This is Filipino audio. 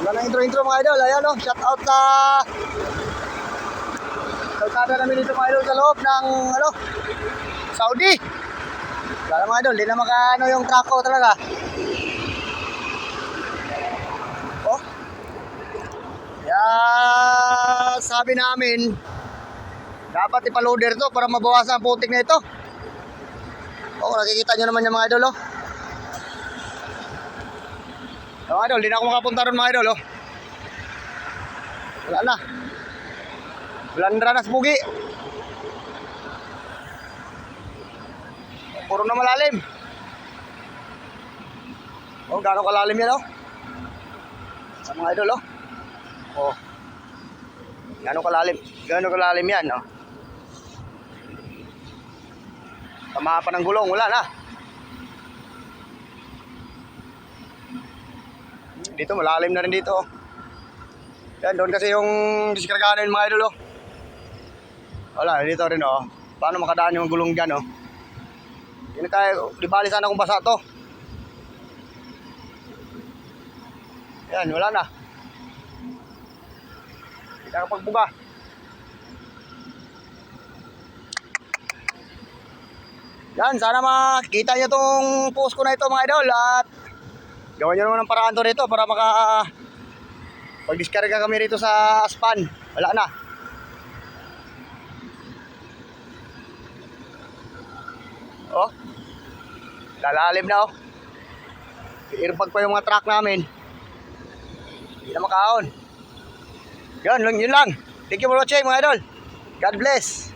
Wala na intro-intro mga idol. Ayan o, shout out sa kalsada namin dito mga idol sa loob ng Saudi. Wala mga idol, di na makaano yung truck ko talaga. Oh. Kaya sabi namin, dapat ipaloader to para mabawasan ang putik na ito. Oh, nakikita nyo naman yung mga idol oh. Mga idol, di na ako makapunta ron mga idol oh. Wala na. Blandra na sa bugi. Puro na malalim. Oh, gano'ng kalalim yan oh. Sa mga idol oh. Oh. Gano'ng kalalim yan oh. Tama pa ng gulong, wala na. Dito malalim na rin dito oh. Yan, doon kasi yung diskargahan ng mga idol oh. Wala, dito rin oh. Paano makadaan yung gulong dyan oh. Hindi tayo, di bali sana kung basa to. Yan, wala na. Hindi na kapagbuga. Yan, sana makita nyo tong post ko na ito mga idol. At gawin nyo naman ng paraan to rito para pag-diskarga kami rito sa Aspan. Wala na. Oh, lalalim na oh. I-airbag pa yung mga truck namin. Hindi na makaon. Yun lang. Thank you for watching mga idol. God bless.